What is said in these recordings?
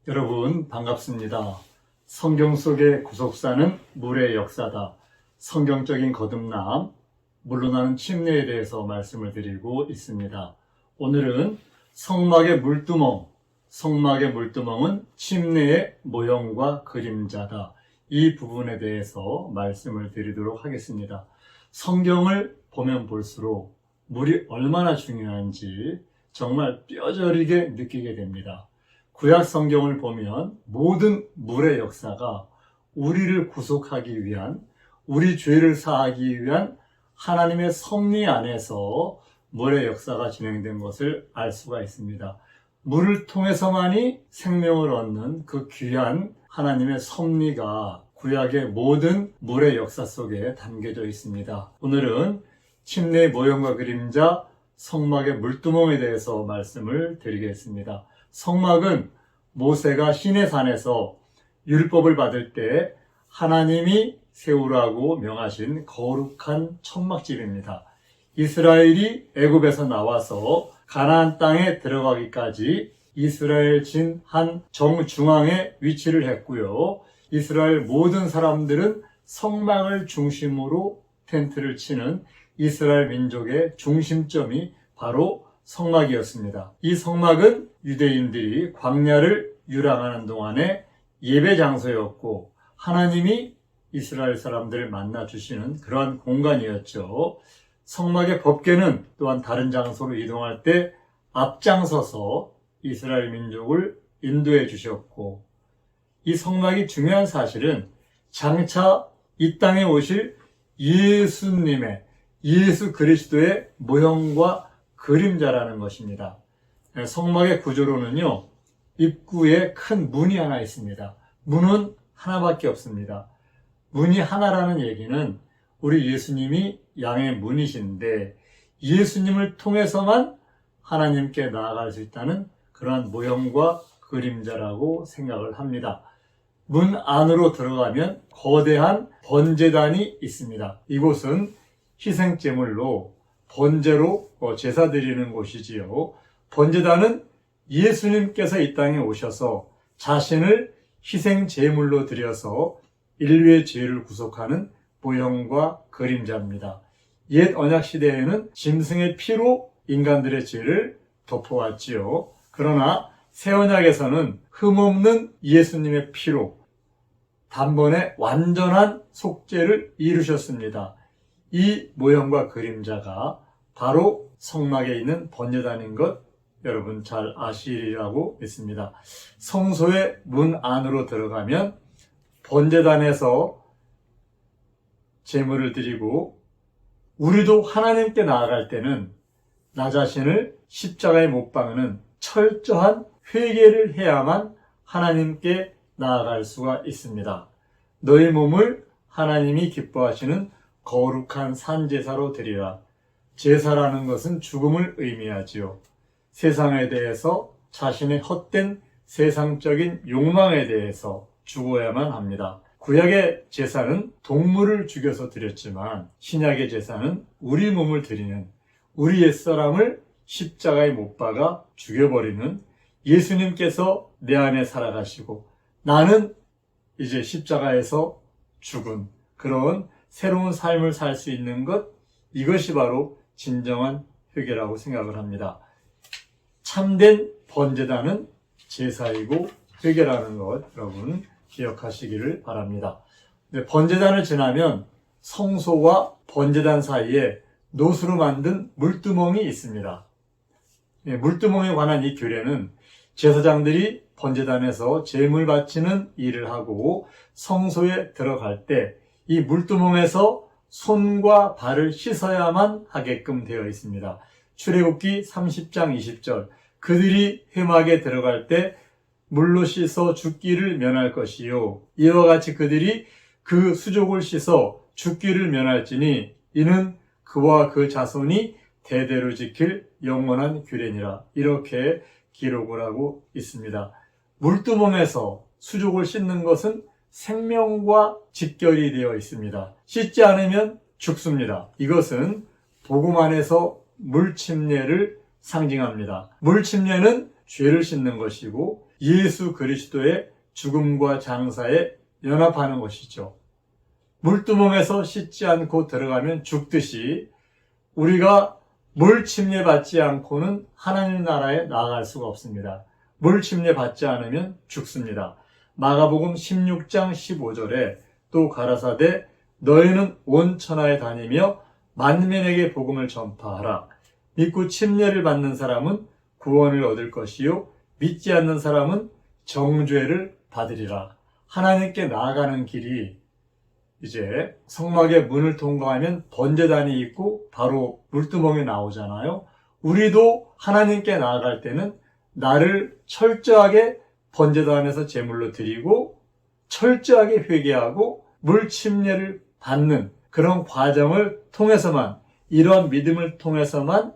여러분 반갑습니다. 성경 속의 구속사는 물의 역사다. 성경적인 거듭남, 물러나는 침례에 대해서 말씀을 드리고 있습니다. 오늘은 성막의 물두멍, 성막의 물두멍은 침례의 모형과 그림자다. 이 부분에 대해서 말씀을 드리도록 하겠습니다. 성경을 보면 볼수록 물이 얼마나 중요한지 정말 뼈저리게 느끼게 됩니다. 구약 성경을 보면 모든 물의 역사가 우리를 구속하기 위한, 우리 죄를 사하기 위한 하나님의 섭리 안에서 물의 역사가 진행된 것을 알 수가 있습니다. 물을 통해서만이 생명을 얻는 그 귀한 하나님의 섭리가 구약의 모든 물의 역사 속에 담겨져 있습니다. 오늘은 침례의 모형과 그림자, 성막의 물두멍에 대해서 말씀을 드리겠습니다. 성막은 모세가 시내산에서 율법을 받을 때 하나님이 세우라고 명하신 거룩한 천막집입니다. 이스라엘이 애굽에서 나와서 가나안 땅에 들어가기까지 이스라엘 진 한 정중앙에 위치를 했고요. 이스라엘 모든 사람들은 성막을 중심으로 텐트를 치는 이스라엘 민족의 중심점이 바로 성막이었습니다. 이 성막은 유대인들이 광야를 유랑하는 동안에 예배 장소였고 하나님이 이스라엘 사람들을 만나 주시는 그러한 공간이었죠. 성막의 법궤는 또한 다른 장소로 이동할 때 앞장서서 이스라엘 민족을 인도해 주셨고, 이 성막이 중요한 사실은 장차 이 땅에 오실 예수님의, 예수 그리스도의 모형과 그림자라는 것입니다. 성막의 구조로는요, 입구에 큰 문이 하나 있습니다. 문은 하나밖에 없습니다. 문이 하나라는 얘기는 우리 예수님이 양의 문이신데 예수님을 통해서만 하나님께 나아갈 수 있다는 그러한 모형과 그림자라고 생각을 합니다. 문 안으로 들어가면 거대한 번제단이 있습니다. 이곳은 희생제물로 번제로 제사 드리는 곳이지요. 번제단은 예수님께서 이 땅에 오셔서 자신을 희생제물로 드려서 인류의 죄를 구속하는 모형과 그림자입니다. 옛 언약 시대에는 짐승의 피로 인간들의 죄를 덮어왔지요. 그러나 새 언약에서는 흠없는 예수님의 피로 단번에 완전한 속죄를 이루셨습니다. 이 모형과 그림자가 바로 성막에 있는 번제단인 것 여러분 잘 아시리라고 믿습니다. 성소의 문 안으로 들어가면 번제단에서 제물을 드리고 우리도 하나님께 나아갈 때는 나 자신을 십자가에 못 박는 철저한 회개를 해야만 하나님께 나아갈 수가 있습니다. 너희 몸을 하나님이 기뻐하시는 거룩한 산제사로 드리라. 제사라는 것은 죽음을 의미하지요. 세상에 대해서 자신의 헛된 세상적인 욕망에 대해서 죽어야만 합니다. 구약의 제사는 동물을 죽여서 드렸지만 신약의 제사는 우리 몸을 드리는, 우리 옛사람을 십자가에 못 박아 죽여버리는 예수님께서 내 안에 살아가시고 나는 이제 십자가에서 죽은 그런 새로운 삶을 살 수 있는 것, 이것이 바로 진정한 회개라고 생각을 합니다. 참된 번제단은 제사이고 회개라는 것 여러분 기억하시기를 바랍니다. 번제단을 지나면 성소와 번제단 사이에 노수로 만든 물두멍이 있습니다. 물두멍에 관한 이 규례는 제사장들이 번제단에서 제물 바치는 일을 하고 성소에 들어갈 때 이 물두멍에서 손과 발을 씻어야만 하게끔 되어 있습니다. 출애굽기 30장 20절 그들이 회막에 들어갈 때 물로 씻어 죽기를 면할 것이요 이와 같이 그들이 그 수족을 씻어 죽기를 면할지니 이는 그와 그 자손이 대대로 지킬 영원한 규례니라. 이렇게 기록을 하고 있습니다. 물두멍에서 수족을 씻는 것은 생명과 직결이 되어 있습니다. 씻지 않으면 죽습니다. 이것은 복음 안에서 물침례를 상징합니다. 물침례는 죄를 씻는 것이고 예수 그리스도의 죽음과 장사에 연합하는 것이죠. 물두멍에서 씻지 않고 들어가면 죽듯이 우리가 물 침례받지 않고는 하나님 나라에 나아갈 수가 없습니다. 물 침례받지 않으면 죽습니다. 마가복음 16장 15절에 또 가라사대 너희는 온 천하에 다니며 만민에게 복음을 전파하라. 믿고 침례를 받는 사람은 구원을 얻을 것이요 믿지 않는 사람은 정죄를 받으리라. 하나님께 나아가는 길이 이제 성막의 문을 통과하면 번제단이 있고 바로 물두멍이 나오잖아요. 우리도 하나님께 나아갈 때는 나를 철저하게 번제단에서 제물로 드리고 철저하게 회개하고 물 침례를 받는 그런 과정을 통해서만, 이러한 믿음을 통해서만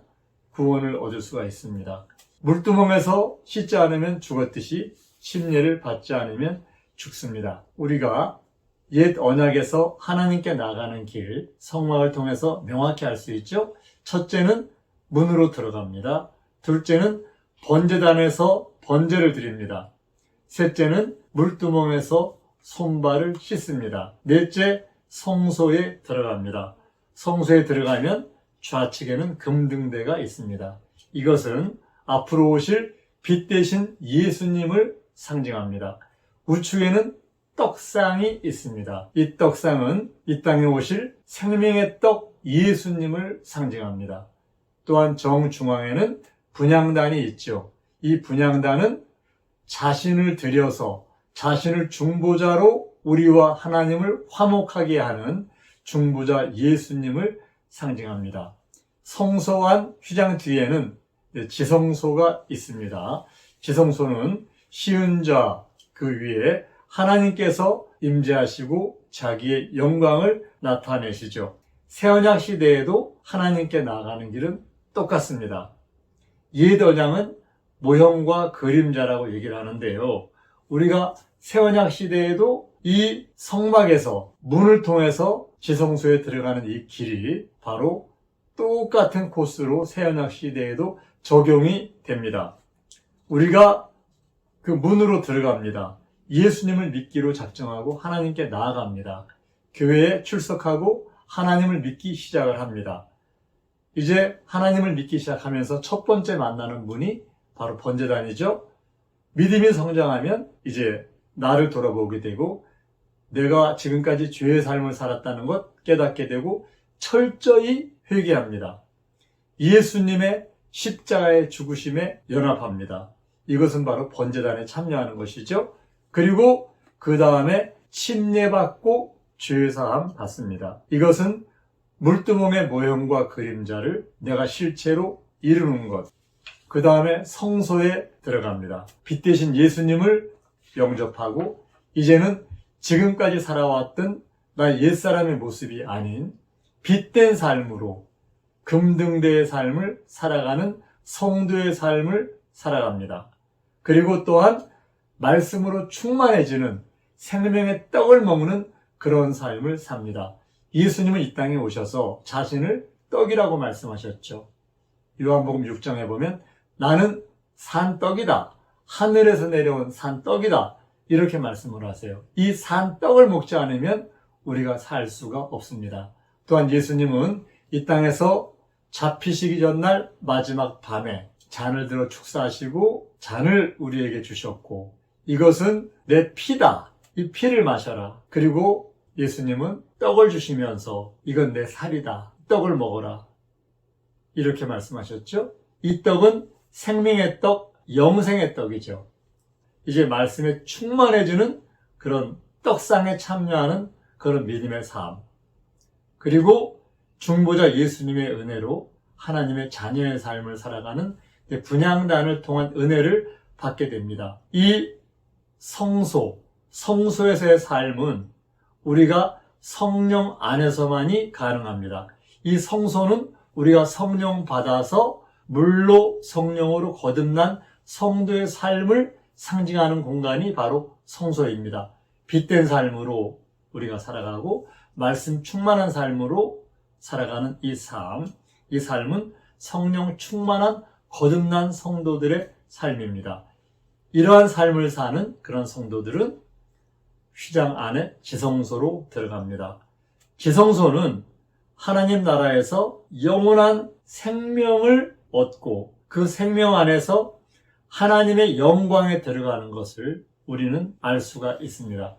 구원을 얻을 수가 있습니다. 물두멍에서 씻지 않으면 죽었듯이 침례를 받지 않으면 죽습니다. 우리가 옛 언약에서 하나님께 나가는 길, 성막을 통해서 명확히 알 수 있죠. 첫째는 문으로 들어갑니다. 둘째는 번제단에서 번제를 드립니다. 셋째는 물두멍에서 손발을 씻습니다. 넷째, 성소에 들어갑니다. 성소에 들어가면 좌측에는 금등대가 있습니다. 이것은 앞으로 오실 빛 대신 예수님을 상징합니다. 우측에는 떡상이 있습니다. 이 떡상은 이 땅에 오실 생명의 떡 예수님을 상징합니다. 또한 정중앙에는 분향단이 있죠. 이 분향단은 자신을 들여서 자신을 중보자로 우리와 하나님을 화목하게 하는 중보자 예수님을 상징합니다. 성소안 휘장 뒤에는 지성소가 있습니다. 지성소는 시은자 그 위에 하나님께서 임재하시고 자기의 영광을 나타내시죠. 새언약 시대에도 하나님께 나아가는 길은 똑같습니다. 옛 언약은 모형과 그림자라고 얘기를 하는데요. 우리가 새언약 시대에도 이 성막에서 문을 통해서 지성소에 들어가는 이 길이 바로 똑같은 코스로 새언약 시대에도 적용이 됩니다. 우리가 그 문으로 들어갑니다. 예수님을 믿기로 작정하고 하나님께 나아갑니다. 교회에 출석하고 하나님을 믿기 시작을 합니다. 이제 하나님을 믿기 시작하면서 첫 번째 만나는 분이 바로 번제단이죠. 믿음이 성장하면 이제 나를 돌아보게 되고 내가 지금까지 죄의 삶을 살았다는 것 깨닫게 되고 철저히 회개합니다. 예수님의 십자가의 죽으심에 연합합니다. 이것은 바로 번제단에 참여하는 것이죠. 그리고 그 다음에 침례받고 죄사함 받습니다. 이것은 물두멍의 모형과 그림자를 내가 실체로 이루는 것. 그 다음에 성소에 들어갑니다. 빛 대신 예수님을 영접하고 이제는 지금까지 살아왔던 나 옛사람의 모습이 아닌 빛된 삶으로 금등대의 삶을 살아가는 성도의 삶을 살아갑니다. 그리고 또한 말씀으로 충만해지는 생명의 떡을 먹는 그런 삶을 삽니다. 예수님은 이 땅에 오셔서 자신을 떡이라고 말씀하셨죠. 요한복음 6장에 보면 나는 산떡이다. 하늘에서 내려온 산떡이다. 이렇게 말씀을 하세요. 이 산떡을 먹지 않으면 우리가 살 수가 없습니다. 또한 예수님은 이 땅에서 잡히시기 전날 마지막 밤에 잔을 들어 축사하시고 잔을 우리에게 주셨고 이것은 내 피다. 이 피를 마셔라. 그리고 예수님은 떡을 주시면서 이건 내 살이다. 떡을 먹어라. 이렇게 말씀하셨죠. 이 떡은 생명의 떡, 영생의 떡이죠. 이제 말씀에 충만해지는 그런 떡상에 참여하는 그런 믿음의 삶. 그리고 중보자 예수님의 은혜로 하나님의 자녀의 삶을 살아가는 분향단을 통한 은혜를 받게 됩니다. 이 성소에서의 삶은 우리가 성령 안에서만이 가능합니다. 이 성소는 우리가 성령 받아서 물로 성령으로 거듭난 성도의 삶을 상징하는 공간이 바로 성소입니다. 빛된 삶으로 우리가 살아가고 말씀 충만한 삶으로 살아가는 이 삶은 성령 충만한 거듭난 성도들의 삶입니다. 이러한 삶을 사는 그런 성도들은 휘장 안에 지성소로 들어갑니다. 지성소는 하나님 나라에서 영원한 생명을 얻고 그 생명 안에서 하나님의 영광에 들어가는 것을 우리는 알 수가 있습니다.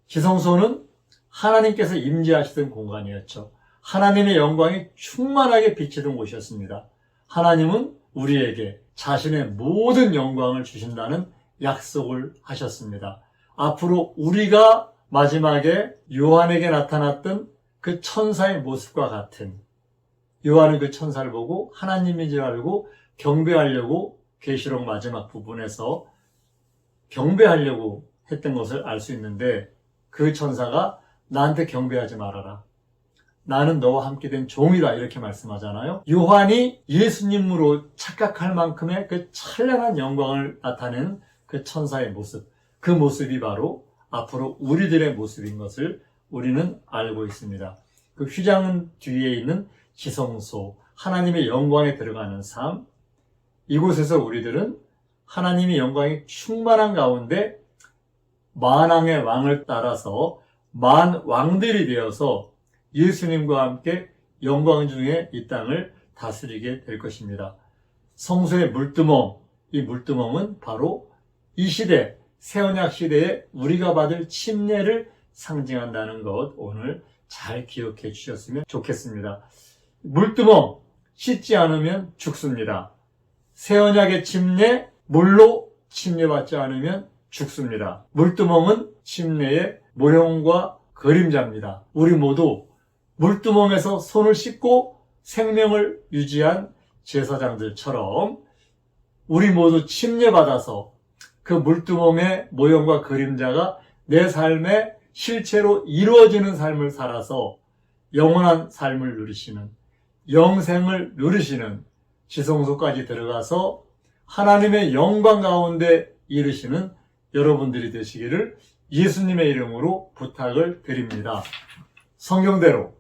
지성소는 하나님께서 임재하시던 공간이었죠. 하나님의 영광이 충만하게 비치던 곳이었습니다. 하나님은 우리에게 자신의 모든 영광을 주신다는 약속을 하셨습니다. 앞으로 우리가 마지막에 요한에게 나타났던 그 천사의 모습과 같은, 요한은 그 천사를 보고 하나님인 줄 알고 경배하려고 계시록 마지막 부분에서 경배하려고 했던 것을 알 수 있는데, 그 천사가 나한테 경배하지 말아라, 나는 너와 함께 된 종이다, 이렇게 말씀하잖아요. 요한이 예수님으로 착각할 만큼의 그 찬란한 영광을 나타내는 그 천사의 모습, 그 모습이 바로 앞으로 우리들의 모습인 것을 우리는 알고 있습니다. 그 휘장 뒤에 있는 지성소, 하나님의 영광에 들어가는 삶, 이곳에서 우리들은 하나님의 영광이 충만한 가운데 만왕의 왕을 따라서 만 왕들이 되어서 예수님과 함께 영광 중에 이 땅을 다스리게 될 것입니다. 성소의 물두멍, 이 물두멍은 바로 이 시대, 새언약 시대에 우리가 받을 침례를 상징한다는 것, 오늘 잘 기억해 주셨으면 좋겠습니다. 물두멍, 씻지 않으면 죽습니다. 새언약의 침례, 물로 침례받지 않으면 죽습니다. 물두멍은 침례의 모형과 그림자입니다. 우리 모두 물두멍에서 손을 씻고 생명을 유지한 제사장들처럼 우리 모두 침례받아서 그 물두멍의 모형과 그림자가 내 삶의 실체로 이루어지는 삶을 살아서 영원한 삶을 누리시는, 영생을 누리시는, 지성소까지 들어가서 하나님의 영광 가운데 이르시는 여러분들이 되시기를 예수님의 이름으로 부탁을 드립니다. 성경대로